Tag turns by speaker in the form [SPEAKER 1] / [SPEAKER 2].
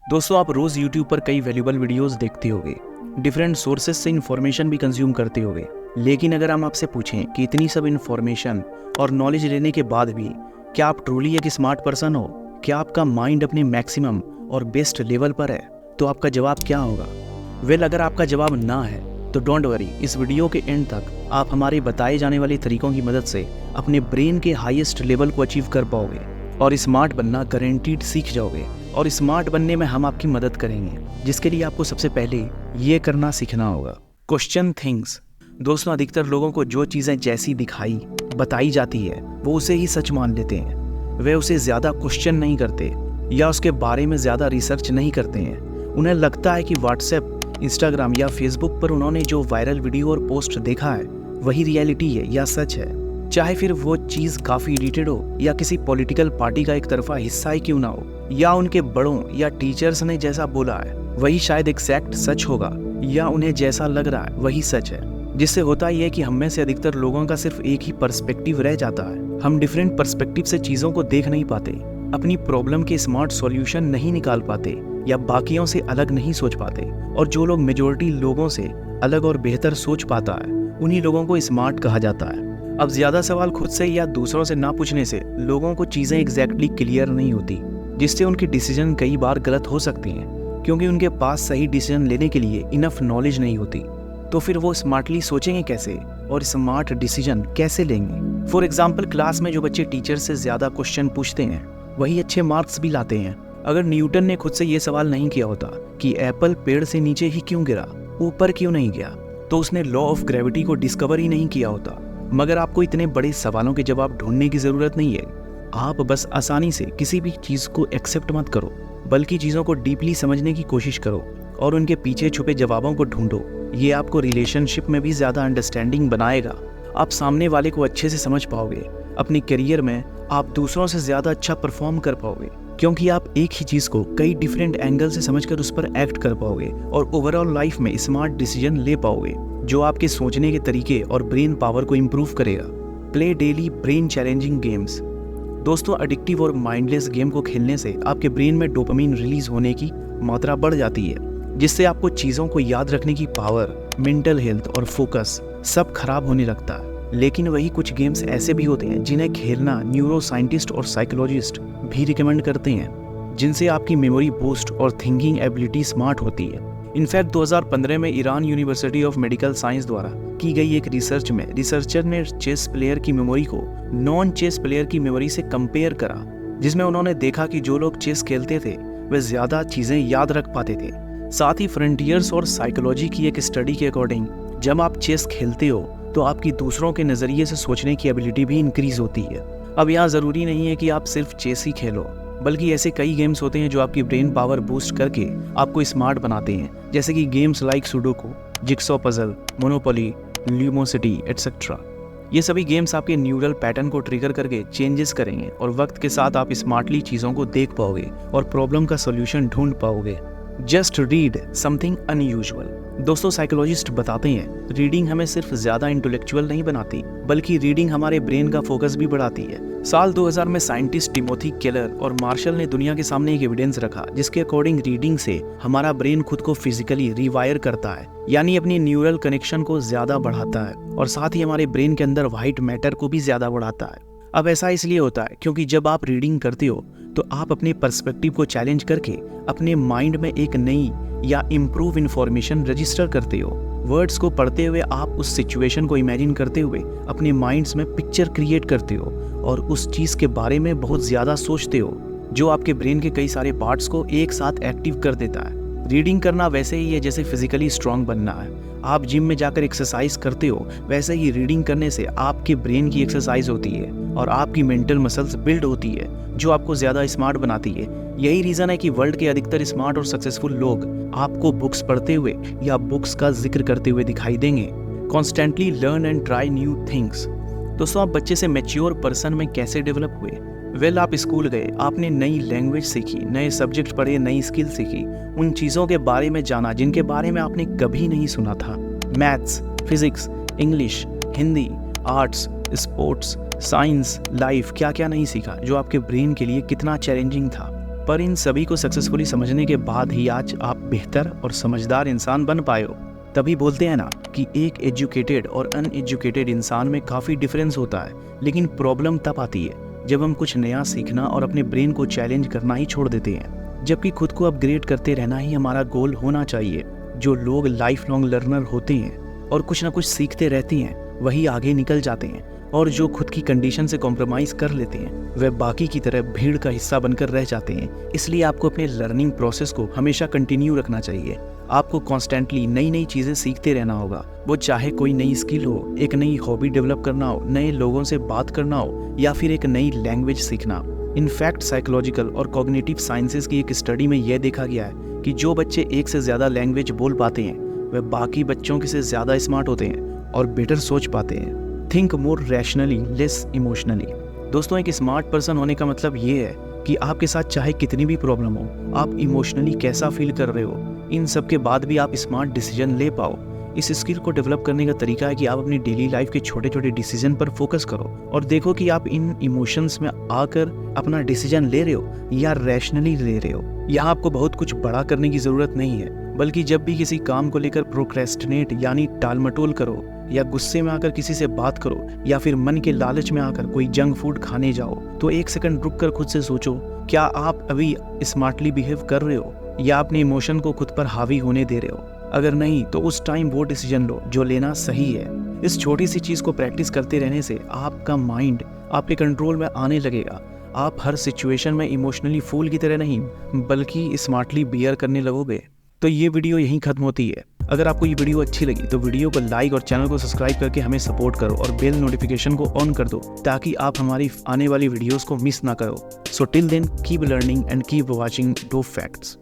[SPEAKER 1] दोस्तों, आप रोज़ यूट्यूब पर कई वैल्यूबल वीडियोस देखते होंगे, डिफरेंट सोर्सेज से इन्फॉर्मेशन भी कंज्यूम करते होंगे। लेकिन अगर हम आपसे पूछें कि इतनी सब इन्फॉर्मेशन और नॉलेज लेने के बाद भी क्या आप ट्रूली एक स्मार्ट पर्सन हो, क्या आपका माइंड अपने मैक्सिमम और बेस्ट लेवल पर है, तो आपका जवाब क्या होगा? अगर आपका जवाब ना है तो डोंट वरी, इस वीडियो के एंड तक आप हमारे बताए जाने वाले तरीकों की मदद से अपने ब्रेन के हाईएस्ट लेवल को अचीव कर पाओगे और स्मार्ट बनना गारंटीड सीख जाओगे। और स्मार्ट बनने में हम आपकी मदद करेंगे, जिसके लिए आपको सबसे पहले ये करना सीखना होगा, क्वेश्चन थिंग्स। दोस्तों, अधिकतर लोगों को जो चीज़ें जैसी दिखाई बताई जाती है वो उसे ही सच मान लेते हैं। वे उसे ज़्यादा क्वेश्चन नहीं करते या उसके बारे में ज़्यादा रिसर्च नहीं करते हैं। उन्हें लगता है कि व्हाट्सएप, इंस्टाग्राम या फेसबुक पर उन्होंने जो वायरल वीडियो और पोस्ट देखा है वही रियलिटी है या सच है, चाहे फिर वो चीज़ काफ़ी एडिटेड हो या किसी पॉलिटिकल पार्टी का एक तरफा हिस्सा ही क्यों ना हो, या उनके बड़ों या टीचर्स ने जैसा बोला है वही शायद एग्जैक्ट सच होगा, या उन्हें जैसा लग रहा है वही सच है। जिससे होता ही है कि हम में से अधिकतर लोगों का सिर्फ एक ही पर्सपेक्टिव रह जाता है। हम डिफरेंट पर्सपेक्टिव से चीज़ों को देख नहीं पाते, अपनी प्रॉब्लम के स्मार्ट सॉल्यूशन नहीं निकाल पाते या बाकियों से अलग नहीं सोच पाते। और जो लोग मेजॉरिटी लोगों से अलग और बेहतर सोच पाता है उन्हीं लोगों को स्मार्ट कहा जाता है। अब ज़्यादा सवाल खुद से या दूसरों से ना पूछने से लोगों को चीज़ें एग्जैक्टली क्लियर नहीं होती, जिससे उनकी डिसीजन कई बार गलत हो सकती हैं, क्योंकि उनके पास सही डिसीजन लेने के लिए इनफ नॉलेज नहीं होती। तो फिर वो स्मार्टली सोचेंगे कैसे और स्मार्ट डिसीजन कैसे लेंगे? फॉर एग्जाम्पल, क्लास में जो बच्चे टीचर से ज़्यादा क्वेश्चन पूछते हैं वही अच्छे मार्क्स भी लाते हैं। अगर न्यूटन ने खुद से ये सवाल नहीं किया होता कि एप्पल पेड़ से नीचे ही क्यों गिरा, ऊपर क्यों नहीं गया, तो उसने लॉ ऑफ ग्रेविटी को डिस्कवर ही नहीं किया होता। मगर आपको इतने बड़े सवालों के जवाब ढूंढने की ज़रूरत नहीं है। आप बस आसानी से किसी भी चीज़ को एक्सेप्ट मत करो, बल्कि चीज़ों को डीपली समझने की कोशिश करो और उनके पीछे छुपे जवाबों को ढूंढो। ये आपको रिलेशनशिप में भी ज़्यादा अंडरस्टैंडिंग बनाएगा। आप सामने वाले को अच्छे से समझ पाओगे। अपने करियर में आप दूसरों से ज़्यादा अच्छा परफॉर्म कर पाओगे, क्योंकि आप एक ही चीज़ को कई डिफरेंट एंगल से समझकर उस पर एक्ट कर पाओगे और ओवरऑल लाइफ में स्मार्ट डिसीजन ले पाओगे, जो आपके सोचने के तरीके और ब्रेन पावर को इम्प्रूव करेगा। Play daily brain challenging games. दोस्तों, एडिक्टिव और माइंडलेस गेम को खेलने से आपके ब्रेन में डोपामिन रिलीज होने की मात्रा बढ़ जाती है, जिससे आपको चीज़ों को याद रखने की पावर, मेंटल हेल्थ और फोकस सब खराब होने लगता है। लेकिन वही कुछ गेम्स ऐसे भी होते हैं जिन्हें खेलना न्यूरो साइंटिस्ट और साइकोलॉजिस्ट भी रिकमेंड करते हैं, जिनसे आपकी मेमोरी बूस्ट और थिंकिंग एबिलिटी स्मार्ट होती है। इनफैक्ट 2015 में Iran university of medical science द्वारा की गई एक रिसर्च में रिसर्चर ने चेस प्लेयर की मेमोरी को नॉन चेस प्लेयर की मेमोरी से कंपेयर करा, जिसमें उन्होंने देखा कि जो लोग चेस खेलते थे वे ज़्यादा चीज़ें याद रख पाते थे। साथ ही फ्रंटियर्स और साइकोलॉजी की एक स्टडी के अकॉर्डिंग जब आप चेस खेलते हो तो आपकी दूसरों के नज़रिए से सोचने की एबिलिटी भी इंक्रीज होती है। अब यहाँ ज़रूरी नहीं है कि आप सिर्फ चेस ही खेलो, बल्कि ऐसे कई गेम्स होते हैं जो आपकी ब्रेन पावर बूस्ट करके आपको स्मार्ट बनाते हैं, जैसे कि games like sudoku, jigsaw puzzle, Monopoly, Lumosity etcetera. ये सभी गेम्स आपके न्यूरल पैटर्न को ट्रिगर करके चेंजेस करेंगे और वक्त के साथ आप स्मार्टली चीज़ों को देख पाओगे और प्रॉब्लम का सोल्यूशन ढूंढ पाओगे। Just read something unusual. दोस्तों, साइकोलॉजिस्ट बताते हैं रीडिंग हमें सिर्फ ज़्यादा इंटेलेक्चुअल नहीं बनाती, बल्कि रीडिंग हमारे ब्रेन का फोकस भी बढ़ाती है। साल 2000 में साइंटिस्ट टिमोथी केलर और मार्शल ने दुनिया के सामने एक एविडेंस रखा, जिसके अकॉर्डिंग रीडिंग से हमारा ब्रेन खुद को फिजिकली रिवायर करता है, यानी अपनी न्यूरल कनेक्शन को ज़्यादा बढ़ाता है और साथ ही हमारे ब्रेन के अंदर व्हाइट मैटर को भी ज़्यादा बढ़ाता है। अब ऐसा इसलिए होता है क्योंकि जब आप रीडिंग करते हो तो आप अपने पर्सपेक्टिव को चैलेंज करके अपने माइंड में एक नई या इम्प्रूव इन्फॉर्मेशन रजिस्टर करते हो। वर्ड्स को पढ़ते हुए आप उस सिचुएशन को इमेजिन करते हुए अपने माइंड्स में पिक्चर क्रिएट करते हो और उस चीज़ के बारे में बहुत ज़्यादा सोचते हो, जो आपके ब्रेन के कई सारे पार्ट्स को एक साथ एक्टिव कर देता है। रीडिंग करना वैसे ही है जैसे फिजिकली स्ट्रांग बनना है। आप जिम में जाकर एक्सरसाइज करते हो, वैसे ही रीडिंग करने से आपके ब्रेन की एक्सरसाइज होती है और आपकी मेंटल मसल्स बिल्ड होती है, जो आपको ज़्यादा स्मार्ट बनाती है। यही रीज़न है कि वर्ल्ड के अधिकतर स्मार्ट और सक्सेसफुल लोग आपको बुक्स पढ़ते हुए या बुक्स का जिक्र करते हुए दिखाई देंगे। Constantly learn and try new things. दोस्तों, आप बच्चे से मैच्योर पर्सन में कैसे डेवलप हुए? आप स्कूल गए, आपने नई लैंग्वेज सीखी, नए सब्जेक्ट पढ़े, नई स्किल सीखी, उन चीज़ों के बारे में जाना जिनके बारे में आपने कभी नहीं सुना था। Maths, physics, English, Hindi, arts, sports, science, life, क्या क्या नहीं सीखा, जो आपके ब्रेन के लिए कितना चैलेंजिंग था। पर इन सभी को सक्सेसफुली समझने के बाद ही आज आप बेहतर और समझदार इंसान बन पाए हो। तभी बोलते हैं ना कि एक एजुकेटेड और अनएजुकेटेड इंसान में काफ़ी डिफरेंस होता है, लेकिन प्रॉब्लम तब आती है जब हम कुछ नया सीखना और अपने ब्रेन को चैलेंज करना ही छोड़ देते हैं, जबकि खुद को अपग्रेड करते रहना ही हमारा गोल होना चाहिए। जो लोग लाइफ लॉन्ग लर्नर होते हैं और कुछ ना कुछ सीखते रहते हैं, वही आगे निकल जाते हैं, और जो खुद की कंडीशन से कॉम्प्रोमाइज़ कर लेते हैं वह बाकी की तरह भीड़ का हिस्सा बनकर रह जाते हैं। इसलिए आपको अपने लर्निंग प्रोसेस को हमेशा कंटिन्यू रखना चाहिए। आपको कॉन्स्टेंटली नई नई चीज़ें सीखते रहना होगा, वो चाहे कोई नई स्किल हो, एक नई हॉबी डेवलप करना हो, नए लोगों से बात करना हो, या फिर एक नई लैंग्वेज सीखना। इनफैक्ट साइकोलॉजिकल और कॉग्निटिव साइंसेज की एक स्टडी में यह देखा गया है कि जो बच्चे एक से ज़्यादा लैंग्वेज बोल पाते हैं वह बाकी बच्चों के से ज़्यादा स्मार्ट होते हैं और बेटर सोच पाते हैं। Think more rationally less emotionally. दोस्तों, एक स्मार्ट पर्सन होने का मतलब ये है कि आपके साथ चाहे कितनी भी प्रॉब्लम हो, आप इमोशनली कैसा फील कर रहे हो, इन सब के बाद भी आप स्मार्ट डिसीजन ले पाओ। इस स्किल को डेवलप करने का तरीका है कि आप अपनी डेली लाइफ के छोटे छोटे डिसीजन पर फोकस करो और देखो कि आप इन इमोशंस में आकर अपना डिसीजन ले रहे हो या रैशनली ले रहे हो। यहाँ आपको बहुत कुछ बड़ा करने की ज़रूरत नहीं है, बल्कि जब भी किसी काम को लेकर प्रोक्रेस्टिनेट यानी टालमटोल करो, या गुस्से में आकर किसी से बात करो, या फिर मन के लालच में आकर कोई जंक फूड खाने जाओ, तो एक सेकंड रुक कर खुद से सोचो, क्या आप अभी स्मार्टली बिहेव कर रहे हो या अपने इमोशन को खुद पर हावी होने दे रहे हो? अगर नहीं, तो उस टाइम वो डिसीजन लो जो लेना सही है। इस छोटी सी चीज़ को प्रैक्टिस करते रहने से आपका माइंड आपके कंट्रोल में आने लगेगा। आप हर सिचुएशन में इमोशनली फूल की तरह नहीं, बल्कि स्मार्टली बियर करने लगोगे। तो ये वीडियो यहीं खत्म होती है। अगर आपको ये वीडियो अच्छी लगी तो वीडियो को लाइक और चैनल को सब्सक्राइब करके हमें सपोर्ट करो और बेल नोटिफिकेशन को ऑन कर दो, ताकि आप हमारी आने वाली वीडियोस को मिस ना करो। So till then, keep learning and keep watching dope facts.